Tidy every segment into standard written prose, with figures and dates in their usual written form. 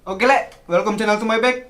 Oke, Le, welcome channel to my back.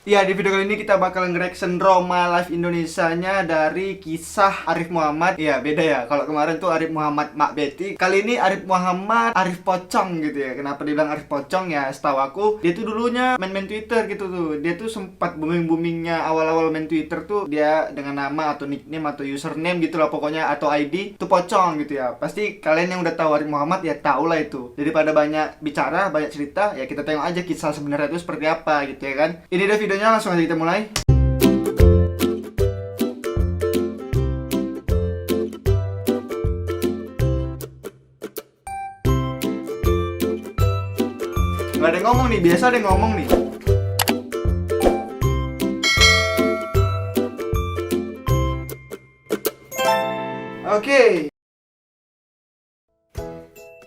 Ya, di video kali ini kita bakal nge-reaction Roma Live Indonesianya dari kisah Arif Muhammad. Ya, beda ya. Kalau kemarin tuh Arif Muhammad Mak Betty, kali ini Arif Muhammad Arif Pocong gitu ya. Kenapa dibilang Arif Pocong ya? Setahu aku, dia tuh dulunya main Twitter gitu tuh. Dia tuh sempat booming-boomingnya awal-awal main Twitter tuh dia dengan nama atau nickname atau username gitu lah pokoknya, atau ID tuh Pocong gitu ya. Pasti kalian yang udah tahu Arif Muhammad ya tahu lah itu. Daripada banyak bicara, banyak cerita, ya kita tengok aja kisah sebenarnya itu seperti apa gitu ya kan. Ini dia videonya, langsung aja kita mulai. Gak ada yang ngomong nih, biasa ada yang ngomong nih. Oke.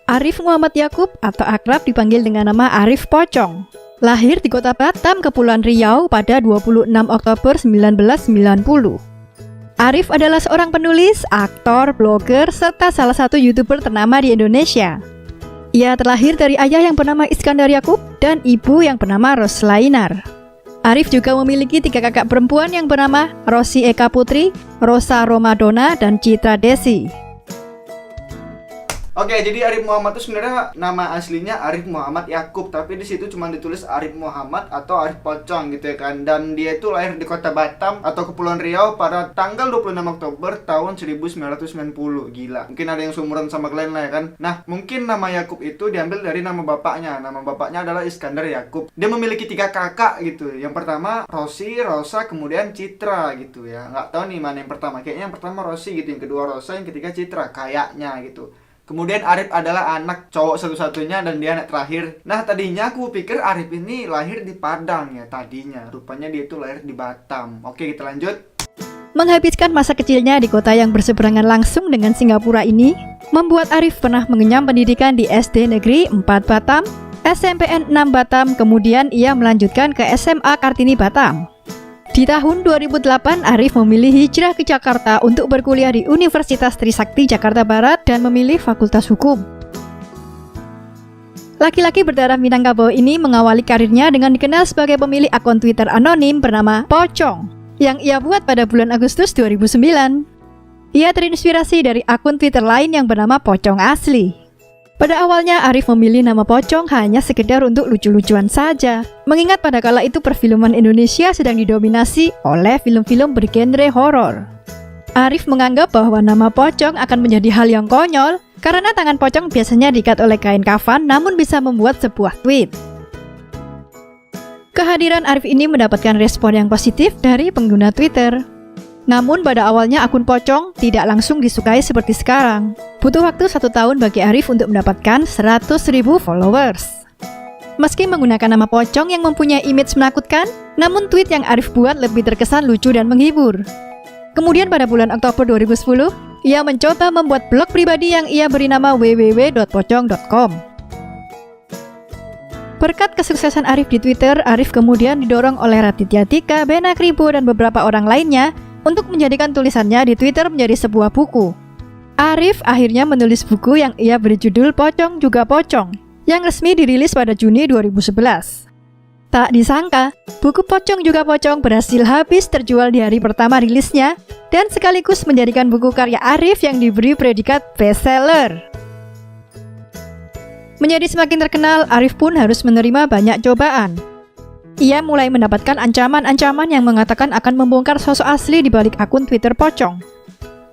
Arif Muhammad Yakub atau akrab dipanggil dengan nama Arif Pocong. Lahir di kota Batam, Kepulauan Riau pada 26 Oktober 1990. Arif adalah seorang penulis, aktor, blogger, serta salah satu YouTuber ternama di Indonesia. Ia terlahir dari ayah yang bernama Iskandar Yakub dan ibu yang bernama Roslainar. Arif juga memiliki 3 kakak perempuan yang bernama Rosi Eka Putri, Rosa Romadona, dan Citra Desi. Oke, jadi Arif Muhammad itu sebenarnya nama aslinya Arif Muhammad Yakub, tapi di situ cuma ditulis Arif Muhammad atau Arif Pocong gitu ya kan. Dan dia itu lahir di kota Batam atau Kepulauan Riau pada tanggal 26 Oktober tahun 1990. Gila. Mungkin ada yang seumuran sama kalian lah ya kan. Nah, mungkin nama Yakub itu diambil dari nama bapaknya. Nama bapaknya adalah Iskandar Yakub. Dia memiliki 3 kakak gitu. Yang pertama Rosi, Rosa, kemudian Citra gitu ya. Nggak tahu nih mana yang pertama. Kayaknya yang pertama Rosi gitu, yang kedua Rosa, yang ketiga Citra kayaknya gitu. Kemudian Arif adalah anak cowok satu-satunya dan dia anak terakhir. Nah, tadinya aku pikir Arif ini lahir di Padang ya tadinya. Rupanya dia itu lahir di Batam. Oke, kita lanjut. Menghabiskan masa kecilnya di kota yang berseberangan langsung dengan Singapura ini, membuat Arif pernah mengenyam pendidikan di SD Negeri 4 Batam, SMPN 6 Batam, kemudian ia melanjutkan ke SMA Kartini Batam. Di tahun 2008, Arif memilih hijrah ke Jakarta untuk berkuliah di Universitas Trisakti Jakarta Barat dan memilih Fakultas Hukum. Laki-laki berdarah Minangkabau ini mengawali karirnya dengan dikenal sebagai pemilik akun Twitter anonim bernama Pocong, yang ia buat pada bulan Agustus 2009. Ia terinspirasi dari akun Twitter lain yang bernama Pocong Asli. Pada awalnya Arif memilih nama Pocong hanya sekedar untuk lucu-lucuan saja, mengingat pada kala itu perfilman Indonesia sedang didominasi oleh film-film bergenre horor. Arif menganggap bahwa nama Pocong akan menjadi hal yang konyol karena tangan pocong biasanya diikat oleh kain kafan namun bisa membuat sebuah tweet. Kehadiran Arif ini mendapatkan respon yang positif dari pengguna Twitter. Namun pada awalnya akun Pocong tidak langsung disukai seperti sekarang. Butuh waktu 1 tahun bagi Arif untuk mendapatkan 100.000 followers. Meski menggunakan nama Pocong yang mempunyai image menakutkan, namun tweet yang Arif buat lebih terkesan lucu dan menghibur. Kemudian pada bulan Oktober 2010, ia mencoba membuat blog pribadi yang ia beri nama www.pocong.com. Berkat kesuksesan Arif di Twitter, Arif kemudian didorong oleh Raditya Dika, Bena Kribo, dan beberapa orang lainnya untuk menjadikan tulisannya di Twitter menjadi sebuah buku. Arif akhirnya menulis buku yang ia beri judul Pocong Juga Pocong, yang resmi dirilis pada Juni 2011. Tak disangka, buku Pocong Juga Pocong berhasil habis terjual di hari pertama rilisnya dan sekaligus menjadikan buku karya Arif yang diberi predikat bestseller. Menjadi semakin terkenal, Arif pun harus menerima banyak cobaan. Ia mulai mendapatkan ancaman-ancaman yang mengatakan akan membongkar sosok asli di balik akun Twitter Pocong.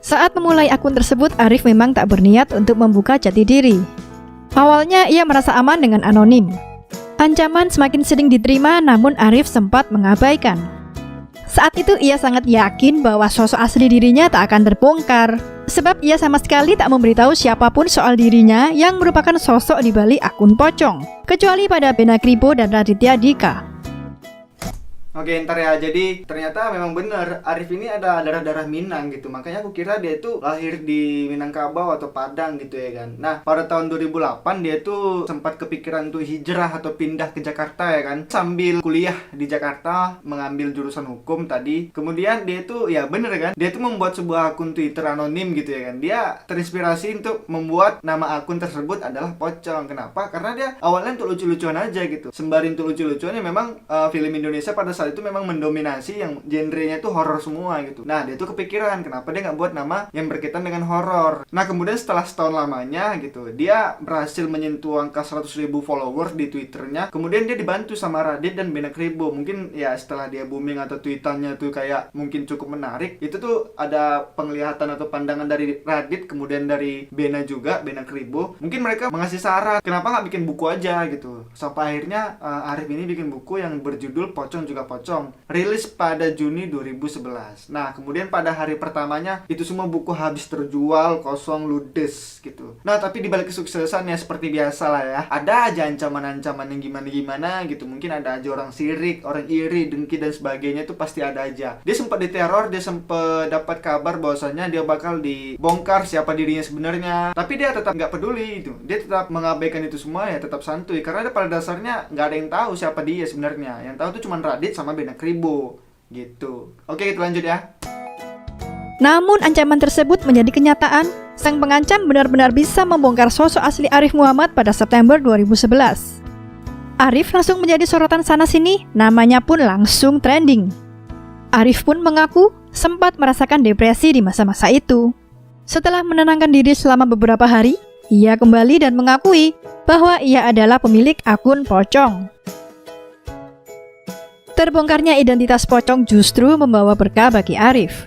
Saat memulai akun tersebut, Arif memang tak berniat untuk membuka jati diri. Awalnya ia merasa aman dengan anonim. Ancaman semakin sering diterima, namun Arif sempat mengabaikan. Saat itu ia sangat yakin bahwa sosok asli dirinya tak akan terbongkar, sebab ia sama sekali tak memberitahu siapapun soal dirinya yang merupakan sosok di balik akun Pocong, kecuali pada Bena Kribo dan Raditya Dika. Oke, ntar ya. Jadi ternyata memang bener Arif ini ada darah-darah Minang gitu. Makanya aku kira dia itu lahir di Minangkabau atau Padang gitu ya kan. Nah, pada tahun 2008 dia tuh sempat kepikiran untuk hijrah atau pindah ke Jakarta ya kan. Sambil kuliah di Jakarta mengambil jurusan hukum tadi. Kemudian dia tuh ya bener kan. Dia tuh membuat sebuah akun Twitter anonim gitu ya kan. Dia terinspirasi untuk membuat nama akun tersebut adalah Pocong. Kenapa? Karena dia awalnya untuk lucu-lucuan aja gitu. Sembari untuk lucu-lucuan ya memang film Indonesia pada saat itu memang mendominasi yang genrenya itu horor semua gitu. Nah, dia tuh kepikiran kenapa dia nggak buat nama yang berkaitan dengan horor. Nah, kemudian setelah setahun lamanya gitu, dia berhasil menyentuh angka 100.000 followers di Twitternya. Kemudian dia dibantu sama Radit dan Bena Kribo. Mungkin ya setelah dia booming atau tweetannya tuh kayak mungkin cukup menarik, itu tuh ada penglihatan atau pandangan dari Radit, kemudian dari Bena juga, Bena Kribo. Mungkin mereka mengasih saran kenapa nggak bikin buku aja gitu. Sampai akhirnya Arif ini bikin buku yang berjudul Pocong Juga Pocong, rilis pada Juni 2011. Nah, kemudian pada hari pertamanya itu semua buku habis terjual, kosong, ludes gitu. Nah, tapi di balik kesuksesannya seperti biasa lah ya, ada aja ancaman-ancaman yang gimana-gimana gitu. Mungkin ada aja orang sirik, orang iri, dengki dan sebagainya, itu pasti ada aja. Dia sempat diteror, dia sempat dapat kabar bahwasanya dia bakal dibongkar siapa dirinya sebenarnya. Tapi dia tetap nggak peduli itu. Dia tetap mengabaikan itu semua ya, tetap santuy. Karena pada dasarnya nggak ada yang tahu siapa dia sebenarnya. Yang tahu tuh cuma Radit sama Bena Kribo gitu. Oke, kita lanjut ya. Namun ancaman tersebut menjadi kenyataan. Sang pengancam benar-benar bisa membongkar sosok asli Arif Muhammad pada September 2011. Arif langsung menjadi sorotan sana-sini, namanya pun langsung trending. Arif pun mengaku sempat merasakan depresi di masa-masa itu. Setelah menenangkan diri selama beberapa hari, ia kembali dan mengakui bahwa ia adalah pemilik akun Pocong. Terbongkarnya identitas Pocong justru membawa berkah bagi Arif.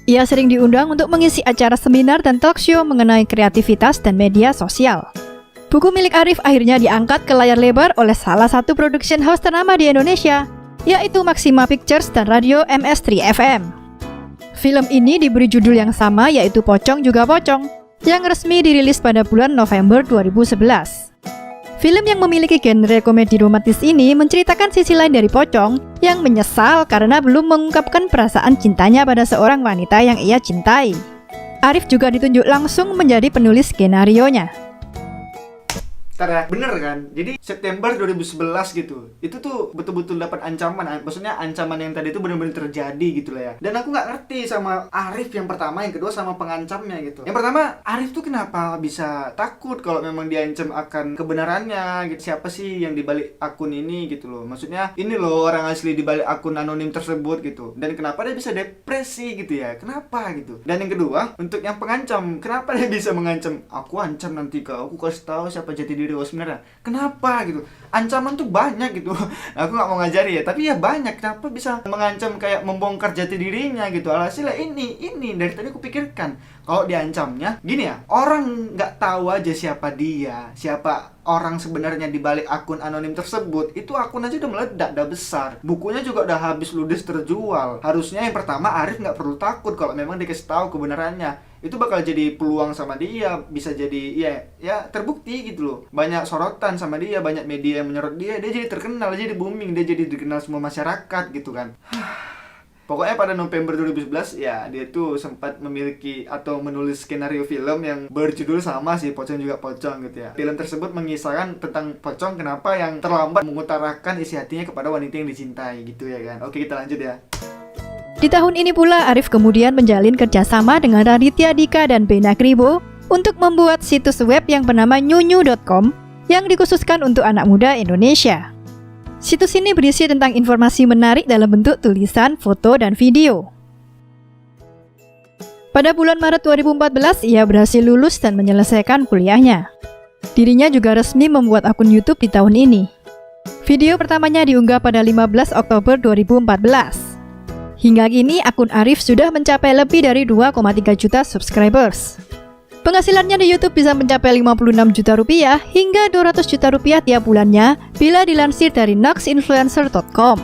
Ia sering diundang untuk mengisi acara seminar dan talk show mengenai kreativitas dan media sosial. Buku milik Arif akhirnya diangkat ke layar lebar oleh salah satu production house ternama di Indonesia, yaitu Maxima Pictures dan radio MS3 FM. Film ini diberi judul yang sama, yaitu Pocong Juga Pocong, yang resmi dirilis pada bulan November 2011. Film yang memiliki genre komedi romantis ini menceritakan sisi lain dari Pocong yang menyesal karena belum mengungkapkan perasaan cintanya pada seorang wanita yang ia cintai. Arif juga ditunjuk langsung menjadi penulis skenarionya. Ntar ya, bener kan? Jadi September 2011 gitu, itu tuh betul-betul dapat ancaman. Maksudnya ancaman yang tadi itu benar-benar terjadi gitu lah ya. Dan aku nggak ngerti sama Arif yang pertama, yang kedua sama pengancamnya gitu. Yang pertama, Arif tuh kenapa bisa takut kalau memang diancam akan kebenarannya gitu. Siapa sih yang dibalik akun ini gitu loh. Maksudnya ini loh orang asli dibalik akun anonim tersebut gitu. Dan kenapa dia bisa depresi gitu ya? Kenapa gitu? Dan yang kedua, untuk yang pengancam, kenapa dia bisa mengancam? Aku ancam nanti kau, aku kasih tahu siapa jati diri sebenarnya. Kenapa gitu? Ancaman tuh banyak gitu. Aku nggak mau ngajari ya, tapi ya banyak. Kenapa bisa mengancam kayak membongkar jati dirinya gitu? Alhasilnya ini dari tadi aku pikirkan kalau diancamnya gini ya, orang nggak tahu aja siapa dia, siapa orang sebenarnya di balik akun anonim tersebut. Itu akun aja udah meledak, udah besar, bukunya juga udah habis ludes terjual. Harusnya yang pertama Arif nggak perlu takut kalau memang dikasih tahu kebenarannya. Itu bakal jadi peluang sama dia, bisa jadi ya terbukti gitu loh. Banyak sorotan sama dia, banyak media yang menyorot dia jadi terkenal, jadi booming, dia jadi dikenal semua masyarakat gitu kan. Pokoknya pada November 2011 ya dia tuh sempat memiliki atau menulis skenario film yang berjudul sama sih, Pocong Juga Pocong gitu ya. Film tersebut mengisahkan tentang Pocong kenapa yang terlambat mengutarakan isi hatinya kepada wanita yang dicintai gitu ya kan. Oke, kita lanjut ya. Di tahun ini pula Arif kemudian menjalin kerjasama dengan Raditya Dika dan Bena Kribo untuk membuat situs web yang bernama nyunyu.com yang dikhususkan untuk anak muda Indonesia. Situs ini berisi tentang informasi menarik dalam bentuk tulisan, foto, dan video. Pada bulan Maret 2014, ia berhasil lulus dan menyelesaikan kuliahnya. Dirinya juga resmi membuat akun YouTube di tahun ini. Video pertamanya diunggah pada 15 Oktober 2014. Hingga kini akun Arif sudah mencapai lebih dari 2,3 juta subscribers. Penghasilannya di YouTube bisa mencapai 56 juta rupiah hingga 200 juta rupiah tiap bulannya bila dilansir dari noxinfluencer.com.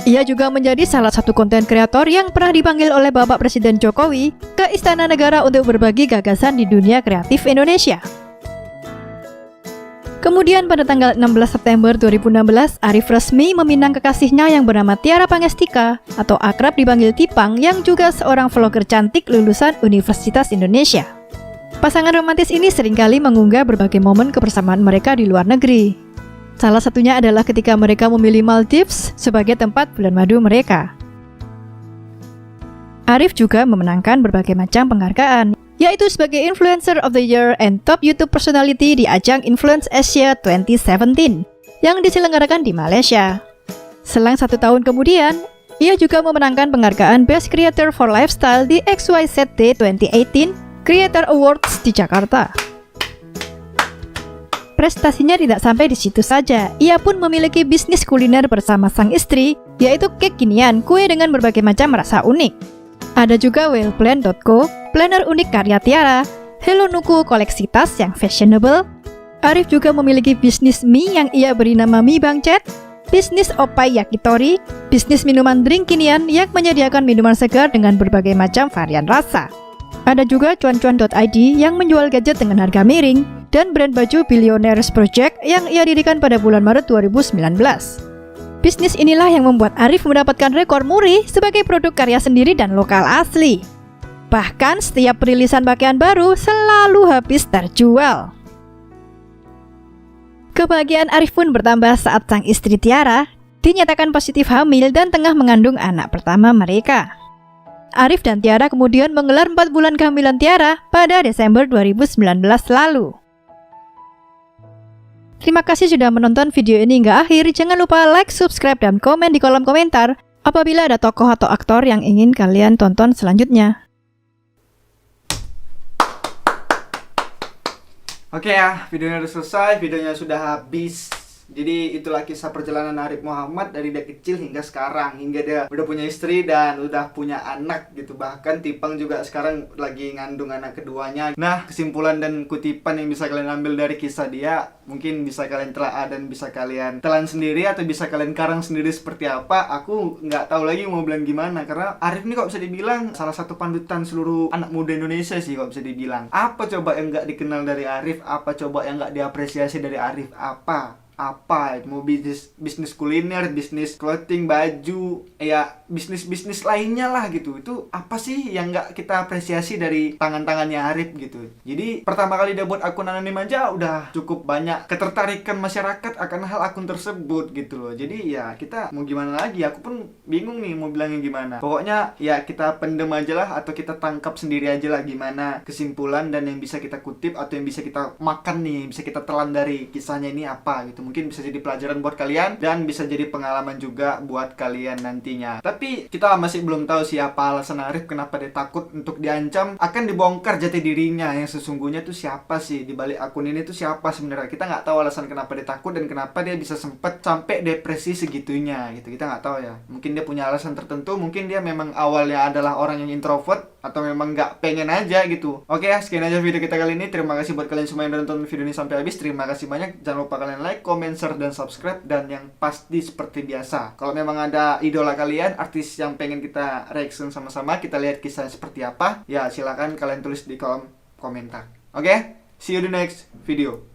Ia juga menjadi salah satu konten kreator yang pernah dipanggil oleh Bapak Presiden Jokowi ke Istana Negara untuk berbagi gagasan di dunia kreatif Indonesia. Kemudian pada tanggal 16 September 2016, Arif resmi meminang kekasihnya yang bernama Tiara Pangestika atau akrab dipanggil Tipang, yang juga seorang vlogger cantik lulusan Universitas Indonesia. Pasangan romantis ini seringkali mengunggah berbagai momen kebersamaan mereka di luar negeri. Salah satunya adalah ketika mereka memilih Maldives sebagai tempat bulan madu mereka. Arif juga memenangkan berbagai macam penghargaan, yaitu sebagai Influencer of the Year and Top YouTube Personality di ajang Influence Asia 2017 yang diselenggarakan di Malaysia. Selang 1 tahun kemudian, ia juga memenangkan penghargaan Best Creator for Lifestyle di XYZD 2018 Creator Awards di Jakarta. Prestasinya tidak sampai di situ saja, ia pun memiliki bisnis kuliner bersama sang istri, yaitu cake kinian, kue dengan berbagai macam rasa unik. Ada juga wellplan.co, planner unik karya Tiara, Hello Nuku koleksi tas yang fashionable. Arif juga memiliki bisnis mie yang ia beri nama Mie Bangcet, bisnis Opai Yakitori, bisnis minuman drink kinian yang menyediakan minuman segar dengan berbagai macam varian rasa. Ada juga cuan-cuan.id yang menjual gadget dengan harga miring, dan brand baju Billionaires Project yang ia dirikan pada bulan Maret 2019. Bisnis inilah yang membuat Arif mendapatkan rekor muri sebagai produk karya sendiri dan lokal asli. Bahkan setiap perilisan pakaian baru selalu habis terjual. Kebahagiaan Arif pun bertambah saat sang istri Tiara dinyatakan positif hamil dan tengah mengandung anak pertama mereka. Arif dan Tiara kemudian menggelar 4 bulan kehamilan Tiara pada Desember 2019 lalu. Terima kasih sudah menonton video ini hingga akhir. Jangan lupa like, subscribe, dan komen di kolom komentar apabila ada tokoh atau aktor yang ingin kalian tonton selanjutnya. Oke ya, videonya udah selesai, videonya sudah habis. Jadi itulah kisah perjalanan Arif Muhammad dari dia kecil hingga sekarang, hingga dia udah punya istri dan udah punya anak gitu. Bahkan Tipang juga sekarang lagi ngandung anak keduanya. Nah, kesimpulan dan kutipan yang bisa kalian ambil dari kisah dia mungkin bisa kalian telaah dan bisa kalian telan sendiri atau bisa kalian karang sendiri seperti apa. Aku nggak tahu lagi mau bilang gimana, karena Arif ini kok bisa dibilang salah satu panutan seluruh anak muda Indonesia sih, kok bisa dibilang. Apa coba yang nggak dikenal dari Arif? Apa coba yang nggak diapresiasi dari Arif? Apa mau bisnis kuliner, bisnis clothing, baju, ya bisnis lainnya lah gitu. Itu apa sih yang nggak kita apresiasi dari tangannya Arif gitu. Jadi pertama kali dia buat akun anonim aja udah cukup banyak ketertarikan masyarakat akan hal akun tersebut gitu loh. Jadi ya kita mau gimana lagi, aku pun bingung nih mau bilangnya gimana. Pokoknya ya kita pendem aja lah, atau kita tangkap sendiri aja lah gimana kesimpulan dan yang bisa kita kutip atau yang bisa kita makan nih, bisa kita telan dari kisahnya ini apa gitu. Mungkin bisa jadi pelajaran buat kalian dan bisa jadi pengalaman juga buat kalian nantinya. Tapi kita masih belum tahu siapa alasan Arif kenapa dia takut untuk diancam akan dibongkar jati dirinya yang sesungguhnya tuh siapa sih di balik akun ini tuh siapa sebenarnya. Kita nggak tahu alasan kenapa dia takut dan kenapa dia bisa sempet sampai depresi segitunya gitu. Kita nggak tahu ya. Mungkin dia punya alasan tertentu, mungkin dia memang awalnya adalah orang yang introvert atau memang nggak pengen aja gitu. Oke ya, sekian aja video kita kali ini. Terima kasih buat kalian semua yang udah nonton video ini sampai habis. Terima kasih banyak. Jangan lupa kalian like, comment, share, dan subscribe. Dan yang pasti seperti biasa, kalau memang ada idola kalian, artis yang pengen kita reaction sama-sama, kita lihat kisahnya seperti apa, ya silakan kalian tulis di kolom komentar. Oke, see you di next video.